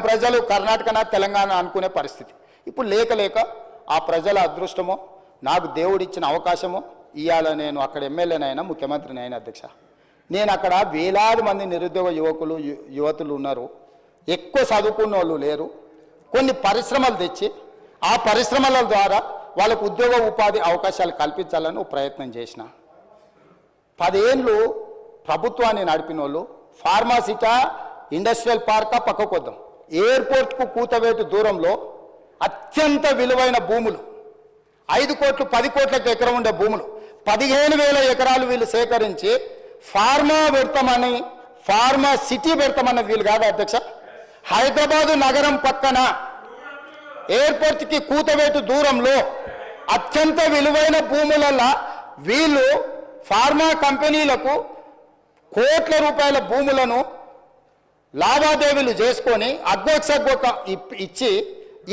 ప్రజలు కర్ణాటకనా తెలంగాణ అనుకునే పరిస్థితి ఇప్పుడు లేక ఆ ప్రజల అదృష్టమో నాకు దేవుడిచ్చిన అవకాశమో ఇవాళ నేను అక్కడ ఎమ్మెల్యేనైనా ముఖ్యమంత్రినైనా అధ్యక్ష నేను అక్కడ వేలాది మంది నిరుద్యోగ యువతులు ఉన్నారు ఎక్కువ చదువుకున్న వాళ్ళు లేరు కొన్ని పరిశ్రమలు తెచ్చి ఆ పరిశ్రమల ద్వారా వాళ్ళకు ఉద్యోగ ఉపాధి అవకాశాలు కల్పించాలని ప్రయత్నం చేసిన 10 ఏళ్ళు ప్రభుత్వాన్ని నడిపిన వాళ్ళు ఫార్మాసిటా ఇండస్ట్రియల్ పార్కా పక్కకొద్దాం ఎయిర్పోర్ట్కు కూతవేటు దూరంలో అత్యంత విలువైన భూములు 5 కోట్లు 10 కోట్లకు ఎకరం ఉండే భూములు 15,000 ఎకరాలు వీళ్ళు సేకరించి ఫార్మా పెడతామని ఫార్మా సిటీ పెడతామన్న వీళ్ళు కాదు అధ్యక్ష హైదరాబాదు నగరం పక్కన ఎయిర్పోర్ట్కి కూతవేటు దూరంలో అత్యంత విలువైన భూములలో వీళ్ళు ఫార్మా కంపెనీలకు కోట్ల రూపాయల భూములను లావాదేవీలు చేసుకొని అగ్గొక్క ఇచ్చి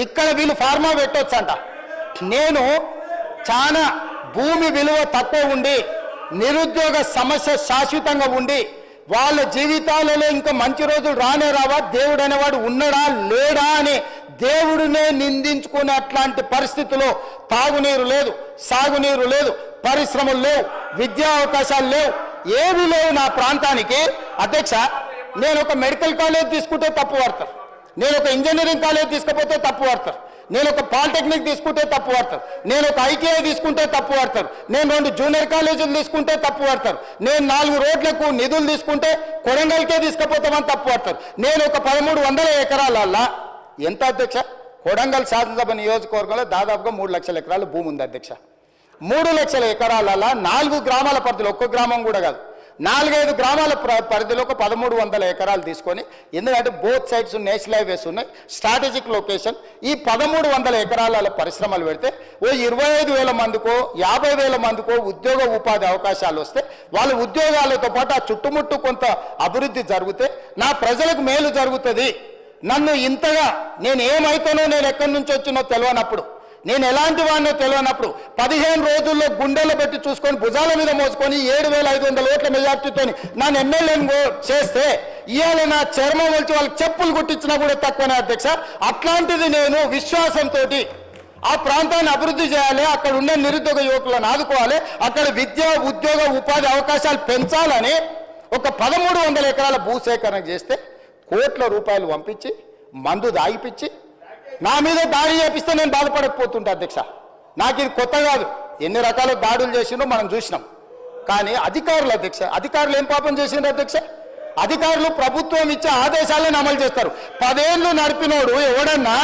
ఇక్కడ వీళ్ళు ఫార్మా పెట్టొచ్చంట నేను చాలా భూమి విలువ తక్కువ ఉండి నిరుద్యోగ సమస్య శాశ్వతంగా ఉండి వాళ్ళ జీవితాలలో ఇంకా మంచి రోజులు రానే రావా దేవుడు అనేవాడు ఉన్నాడా లేడా అని దేవుడినే నిందించుకునే అట్లాంటి పరిస్థితుల్లో తాగునీరు లేదు సాగునీరు లేదు పరిశ్రమలు లేవు విద్యా అవకాశాలు లేవు ఏవి లేవు నా ప్రాంతానికి అధ్యక్ష నేను ఒక మెడికల్ కాలేజ్ తీసుకుంటే తప్పు పడతారు నేను ఒక ఇంజనీరింగ్ కాలేజ్ తీసుకపోతే తప్పు పడతారు నేను ఒక పాలిటెక్నిక్ తీసుకుంటే తప్పు పడతారు నేను ఒక ఐటీఐ తీసుకుంటే తప్పు పడతారు నేను 2 జూనియర్ కాలేజీలు తీసుకుంటే తప్పు పడతారు నేను 4 రోడ్లకు నిధులు తీసుకుంటే కొడంగల్కే తీసుకుపోతామని తప్పు పడతారు నేను ఒక 1300 ఎకరాలల్లా ఎంత అధ్యక్ష కొడంగల్ శాసనసభ నియోజకవర్గంలో దాదాపుగా 3 లక్షల ఎకరాలు భూమి ఉంది అధ్యక్ష 3 లక్షల ఎకరాలల్లా 4 గ్రామాల పరిధిలో ఒక్క గ్రామం కూడా కాదు 4-5 గ్రామాల పరిధిలో ఒక 1300 ఎకరాలు తీసుకొని ఎందుకంటే బోత్ సైడ్స్ నేషనల్ హైవేస్ ఉన్నాయి స్ట్రాటజిక్ లొకేషన్ ఈ 1300 ఎకరాల పరిశ్రమలు పెడితే ఓ 25,000 మందికో 50,000 మందికో ఉద్యోగ ఉపాధి అవకాశాలు వస్తే వాళ్ళ ఉద్యోగాలతో పాటు ఆ చుట్టుముట్టు కొంత అభివృద్ధి జరిగితే నా ప్రజలకు మేలు జరుగుతుంది నన్ను ఇంతగా నేను ఏమైతానో నేను ఎక్కడి నుంచి వచ్చినో తెలియనప్పుడు నేను ఎలాంటి వాడినో తెలియనప్పుడు 15 రోజుల్లో గుండెలు పెట్టి చూసుకొని భుజాల మీద మోసుకొని 7,500 ఓట్ల మెజార్టీతో నన్ను ఎమ్మెల్యేను చేస్తే ఇవాళ నా చర్మం వచ్చి వాళ్ళకి చెప్పులు కుట్టించినా కూడా తక్కువనే అధ్యక్ష అట్లాంటిది నేను విశ్వాసంతో ఆ ప్రాంతాన్ని అభివృద్ధి చేయాలి అక్కడ ఉండే నిరుద్యోగ యువకులను ఆదుకోవాలి అక్కడ విద్య ఉద్యోగ ఉపాధి అవకాశాలు పెంచాలని ఒక 1300 ఎకరాల భూసేకరణ చేస్తే కోట్ల రూపాయలు పంపించి మందు దాగిపించి నా మీద దాడి చేపిస్తే నేను బాధపడకపోతుంటా అధ్యక్ష నాకు ఇది కొత్త కాదు ఎన్ని రకాల దాడులు చేసిండో మనం చూసినాం కానీ అధికారులు అధ్యక్ష అధికారులు ఏం పాపం చేసిండ్రు అధ్యక్ష అధికారులు ప్రభుత్వం ఇచ్చే ఆదేశాలను అమలు చేస్తారు 10 ఏళ్ళు నడిపినోడు ఎవడన్నా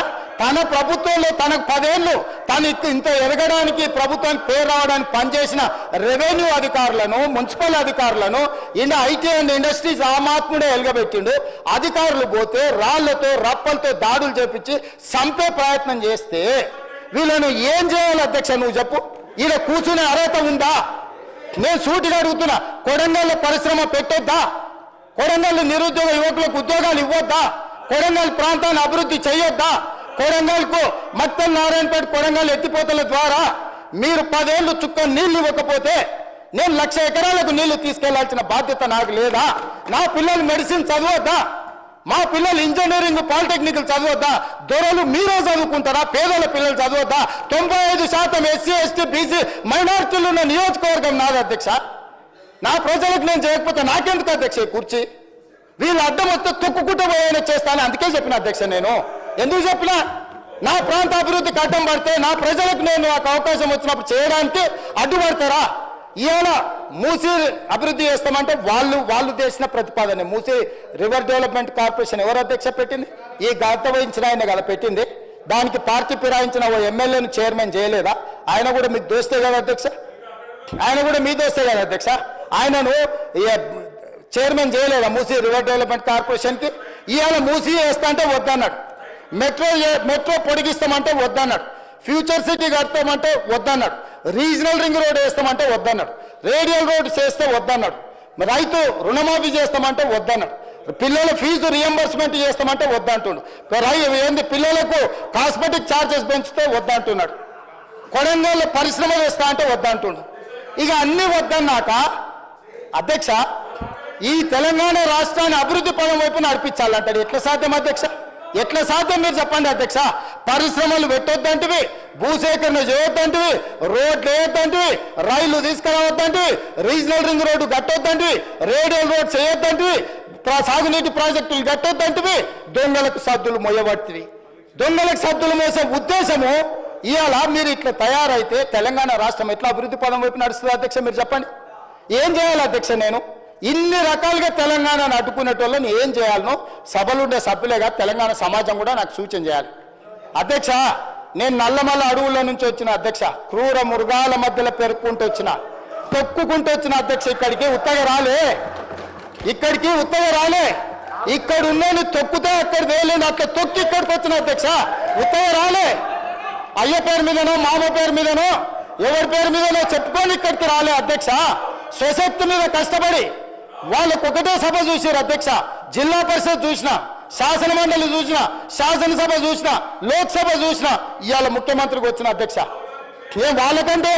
తన ప్రభుత్వంలో తనకు 10 ఏళ్ళు తను ఇంత ఎదగడానికి ప్రభుత్వానికి పేరు రావడానికి పనిచేసిన రెవెన్యూ అధికారులను మున్సిపల్ అధికారులను ఇలా ఐటీ అండ్ ఇండస్ట్రీస్ ఆమాత్ముడే ఎలుగబెట్టిండు అధికారులు పోతే రాళ్లతో రప్పలతో దాడులు చేపించి చంపే ప్రయత్నం చేస్తే వీళ్ళను ఏం చేయాలి అధ్యక్ష నువ్వు చెప్పు ఈయన కూర్చునే అర్హత ఉందా నేను సూటిగా అడుగుతున్నా కొడంగల్లో పరిశ్రమ పెట్టొద్దా కొడంగల్ నిరుద్యోగ యువకులకు ఉద్యోగాలు ఇవ్వొద్దా కొడంగల్ ప్రాంతాన్ని అభివృద్ధి చేయొద్దా కొడంగల్కు మత్తల్ నారాయణపేట కొడంగల్ ఎత్తిపోతల ద్వారా మీరు 10 ఏళ్ళు చుక్క నీళ్లు ఇవ్వకపోతే నేను 1,00,000 ఎకరాలకు నీళ్లు తీసుకెళ్లాల్సిన బాధ్యత నాకు లేదా నా పిల్లలు మెడిసిన్ చదవద్దా మా పిల్లలు ఇంజనీరింగ్ పాలిటెక్నికల్ చదవద్దా దొరలు మీరే చదువుకుంటారా పేదల పిల్లలు చదవద్దా 95% ఎస్సీ ఎస్టీ బీసీ మైనారిటీలు ఉన్న నియోజకవర్గం నాది అధ్యక్ష నా ప్రజలకు నేను చేయకపోతే నాకెందుకు అధ్యక్ష కూర్చి వీళ్ళు అడ్డం వస్తే తొక్కుకుంటూ పోయేలా చేస్తాను అందుకే చెప్పిన అధ్యక్ష నేను ఎందుకు చెప్పినా నా ప్రాంత అభివృద్ధికి అడ్డం పడితే నా ప్రజలకు నేను నాకు అవకాశం వచ్చినప్పుడు చేయడానికి అడ్డుపడతారా ఇవాళ మూసీ అభివృద్ధి చేస్తామంటే వాళ్ళు చేసిన ప్రతిపాదన మూసీ రివర్ డెవలప్మెంట్ కార్పొరేషన్ ఎవరు అధ్యక్ష పెట్టింది ఈ గత వహించిన ఆయన కదా పెట్టింది దానికి పార్టీ ఫిరాయించిన ఓ ఎమ్మెల్యేను చైర్మన్ చేయలేదా ఆయన కూడా మీకు దోస్తే కదా అధ్యక్ష ఆయన కూడా మీ దోస్తే కదా అధ్యక్ష ఆయనను చైర్మన్ చేయలేదా మూసీ రివర్ డెవలప్మెంట్ కార్పొరేషన్కి ఇవాళ మూసీ వేస్తా అంటే వద్దన్నాడు మెట్రో పొడిగిస్తామంటే వద్దన్నాడు ఫ్యూచర్ సిటీ కడతామంటే వద్దన్నాడు రీజనల్ రింగ్ రోడ్ వేస్తామంటే వద్దన్నాడు రేడియల్ రోడ్ చేస్తే వద్దన్నాడు రైతు రుణమాఫీ చేస్తామంటే వద్దన్నాడు పిల్లల ఫీజు రియంబర్స్మెంట్ చేస్తామంటే వద్దంటున్నాడు ఏంది పిల్లలకు కాస్మెటిక్ ఛార్జెస్ పెంచితే వద్దంటున్నాడు కొడంగల్లో పరిశ్రమ వేస్తా అంటే వద్దంటున్నాడు ఇక అన్ని వద్దన్నాక అధ్యక్ష ఈ తెలంగాణ రాష్ట్రాన్ని అభివృద్ధి పదం వైపు నడిపించాలంటాడు ఎట్లా సాధ్యం అధ్యక్ష ఎట్లా సాధ్యం మీరు చెప్పండి అధ్యక్ష? పరిశ్రమలు పెట్టొద్దంటివి, భూసేకరణ చేయొద్దంటివి, రోడ్లు వేయొద్దంటివి, రైళ్లు తీసుకురావద్దంటివి, రీజనల్ రింగ్ రోడ్డు కట్టొద్దంటివి, రేడియల్ రోడ్ చేయొద్దంటివి, సాగునీటి ప్రాజెక్టులు కట్టొద్దంటివి, దొంగలకు సద్దులు మోయబడుతుంది. దొంగలకు సద్దులు మోసే ఉద్దేశము ఇవాళ మీరు ఇట్లా తయారైతే తెలంగాణ రాష్ట్రం ఎట్లా అభివృద్ధి పదం వైపు నడుస్తుంది అధ్యక్ష? మీరు చెప్పండి. ఏం చేయాలి అధ్యక్ష? నేను ఇన్ని రకాలుగా తెలంగాణను అడ్డుకునేటోళ్ళని ఏం చేయాలనో సభలుండే సభ్యులేగా తెలంగాణ సమాజం కూడా నాకు సూచన చేయాలి. అధ్యక్ష, నేను నల్లమల్ల అడవుల్లో నుంచి వచ్చిన అధ్యక్ష, క్రూర మృగాల మధ్యలో పెరుక్కుంటూ వచ్చిన, తొక్కుకుంటూ వచ్చిన అధ్యక్ష. ఇక్కడికి ఉత్తగా రాలే, ఇక్కడ ఉన్నది తొక్కుతే అక్కడ వేయలేని అట్లా తొక్కి ఇక్కడికి వచ్చిన అధ్యక్ష. ఉత్తగా రాలే, అయ్య పేరు మీదనో మామ పేరు మీదనో ఎవరి పేరు మీదనో చెప్పుకొని ఇక్కడికి రాలే అధ్యక్ష. స్వశక్తి మీద కష్టపడి వాళ్ళకు ఒకటే సభ చూసారు అధ్యక్ష. జిల్లా పరిషత్ చూసిన, శాసన మండలి చూసిన, శాసనసభ చూసిన, లోక్సభ చూసిన, ఇవాళ ముఖ్యమంత్రికి వచ్చిన అధ్యక్ష. ఏం వాళ్ళకంటే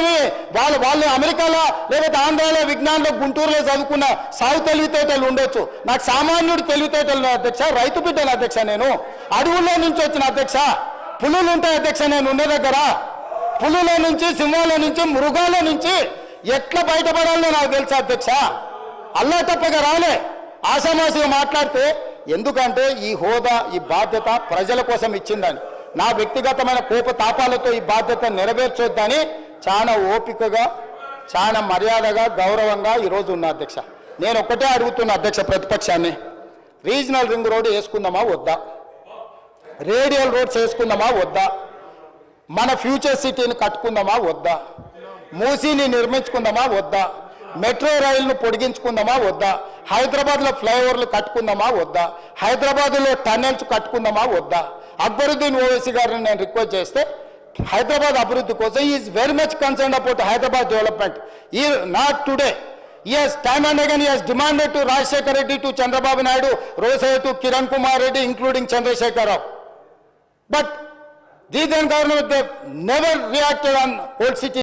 వాళ్ళు అమెరికాలో లేకపోతే ఆంధ్రాలో విజ్ఞానంలో గుంటూరులో చదువుకున్న సాగు తెలివితేటలు ఉండొచ్చు. నాకు సామాన్యుడు తెలివితేటలు అధ్యక్ష. రైతు బిడ్డలు అధ్యక్ష. నేను అడవుల్లో నుంచి వచ్చిన అధ్యక్ష. పులులు ఉంటాయి అధ్యక్ష నేను ఉన్న దగ్గర. పులుల నుంచి, సింహాల నుంచి, మృగాల నుంచి ఎట్లా బయటపడాలో నాకు తెలుసా అధ్యక్ష. అల్లా తప్పగా రాలే, ఆషామాషిగా మాట్లాడితే. ఎందుకంటే ఈ హోదా, ఈ బాధ్యత ప్రజల కోసం ఇచ్చిందని, నా వ్యక్తిగతమైన కోపతాపాలతో ఈ బాధ్యత నెరవేర్చొద్దని చాలా ఓపికగా, చాలా మర్యాదగా, గౌరవంగా ఈరోజు ఉన్న అధ్యక్ష. నేను ఒక్కటే అడుగుతున్న అధ్యక్ష ప్రతిపక్షాన్ని, రీజనల్ రింగ్ రోడ్డు వేసుకుందామా వద్దా? రేడియల్ రోడ్స్ వేసుకుందామా వద్దా? మన ఫ్యూచర్ సిటీని కట్టుకుందామా వద్దా? మూసీని నిర్మించుకుందామా వద్దా? మెట్రో రైలును పొడిగించుకుందామా వద్దా? హైదరాబాద్లో ఫ్లైఓవర్లు కట్టుకుందామా వద్దా? హైదరాబాద్లో టన్నెల్స్ కట్టుకుందామా వద్దా? అక్బరుద్దీన్ ఓవైసీ గారిని నేను రిక్వెస్ట్ చేస్తే, హైదరాబాద్ అభివృద్ధి కోసం is very much concern about Hyderabad development. ఈ not today. Yes, time and again he has demanded to Rajshekhar Reddy, to Chandrababu Naidu, Rosai, to Kiran Kumar Reddy, including Chandrasekhar Rao. But the then government, they never reacted on Old City.